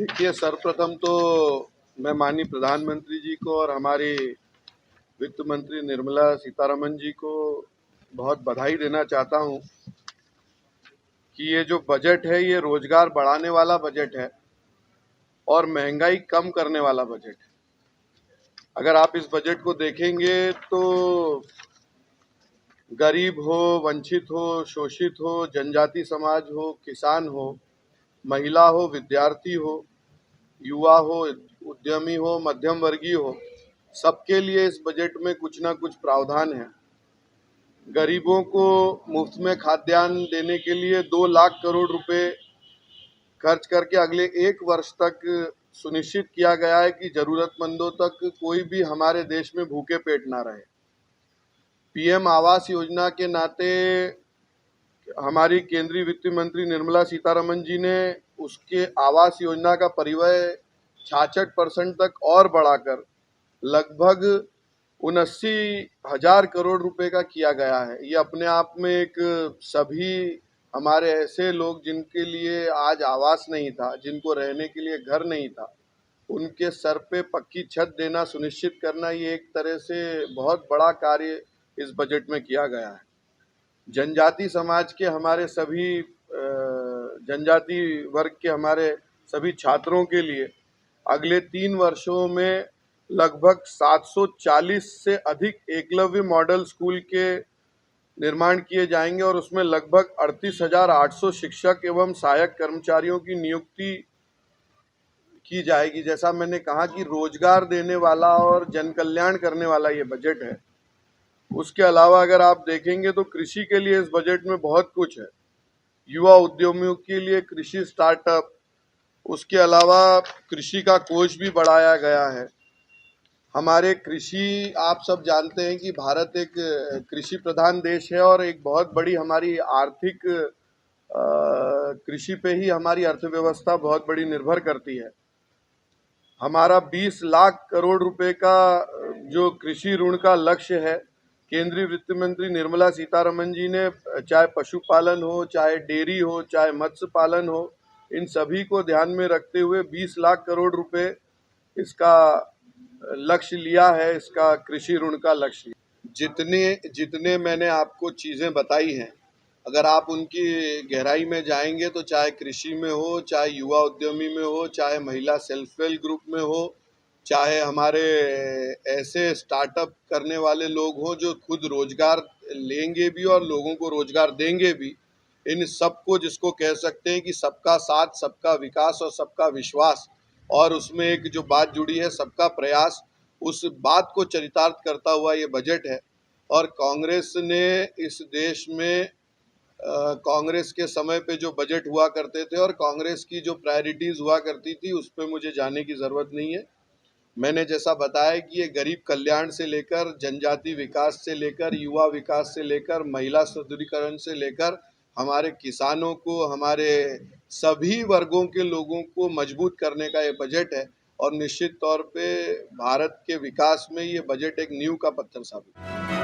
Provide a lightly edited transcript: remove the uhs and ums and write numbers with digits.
देखिए, सर्वप्रथम तो मैं माननीय प्रधानमंत्री जी को और हमारी वित्त मंत्री निर्मला सीतारमण जी को बहुत बधाई देना चाहता हूं कि ये जो बजट है ये रोजगार बढ़ाने वाला बजट है और महंगाई कम करने वाला बजट है। अगर आप इस बजट को देखेंगे तो गरीब हो, वंचित हो, शोषित हो, जनजाति समाज हो, किसान हो, महिला हो, विद्यार्थी हो, युवा हो, उद्यमी हो, मध्यम वर्गीय हो, सबके लिए इस बजट में कुछ ना कुछ प्रावधान है। गरीबों को मुफ्त में खाद्यान्न देने के लिए 2 लाख करोड़ रुपए खर्च करके अगले 1 वर्ष तक सुनिश्चित किया गया है कि जरूरतमंदों तक कोई भी हमारे देश में भूखे पेट ना रहे। पीएम आवास योजना के नाते हमारी केंद्रीय वित्त मंत्री निर्मला सीतारमण जी ने उसके आवास योजना का परिव्यय 66% तक और बढ़ाकर लगभग 79,000 करोड़ रुपए का किया गया है। ये अपने आप में एक सभी हमारे ऐसे लोग जिनके लिए आज आवास नहीं था, जिनको रहने के लिए घर नहीं था, उनके सर पे पक्की छत देना सुनिश्चित करना, ये एक तरह से बहुत बड़ा कार्य इस बजट में किया गया है। जनजाति समाज के हमारे सभी जनजाति वर्ग के हमारे सभी छात्रों के लिए अगले 3 वर्षों में लगभग 740 से अधिक एकलव्य मॉडल स्कूल के निर्माण किए जाएंगे और उसमें लगभग 38,800 शिक्षक एवं सहायक कर्मचारियों की नियुक्ति की जाएगी। जैसा मैंने कहा कि रोजगार देने वाला और जन कल्याण करने वाला ये बजट है। उसके अलावा अगर आप देखेंगे तो कृषि के लिए इस बजट में बहुत कुछ है। युवा उद्यमियों के लिए कृषि स्टार्टअप, उसके अलावा कृषि का कोष भी बढ़ाया गया है। हमारे कृषि, आप सब जानते हैं कि भारत एक कृषि प्रधान देश है और एक बहुत बड़ी हमारी आर्थिक कृषि पे ही हमारी अर्थव्यवस्था बहुत बड़ी निर्भर करती है। हमारा 20 लाख करोड़ रुपए का जो कृषि ऋण का लक्ष्य है, केंद्रीय वित्त मंत्री निर्मला सीतारमण जी ने चाहे पशुपालन हो, चाहे डेयरी हो, चाहे मत्स्य पालन हो, इन सभी को ध्यान में रखते हुए 20 लाख करोड़ रुपए इसका लक्ष्य लिया है, इसका कृषि ऋण का लक्ष्य। जितने जितने मैंने आपको चीज़ें बताई हैं, अगर आप उनकी गहराई में जाएंगे तो चाहे कृषि में हो, चाहे युवा उद्यमी में हो, चाहे महिला सेल्फ हेल्प ग्रुप में हो, चाहे हमारे ऐसे स्टार्टअप करने वाले लोग हों जो खुद रोजगार लेंगे भी और लोगों को रोजगार देंगे भी, इन सबको जिसको कह सकते हैं कि सबका साथ, सबका विकास और सबका विश्वास, और उसमें एक जो बात जुड़ी है सबका प्रयास, उस बात को चरितार्थ करता हुआ ये बजट है। और कांग्रेस ने इस देश में कांग्रेस के समय पे जो बजट हुआ करते थे और कांग्रेस की जो प्रायोरिटीज हुआ करती थी, उस पे मुझे जाने की ज़रूरत नहीं है। मैंने जैसा बताया कि ये गरीब कल्याण से लेकर, जनजाति विकास से लेकर, युवा विकास से लेकर, महिला सुदृढ़ीकरण से लेकर, हमारे किसानों को, हमारे सभी वर्गों के लोगों को मजबूत करने का ये बजट है। और निश्चित तौर पे भारत के विकास में ये बजट एक नींव का पत्थर साबित है।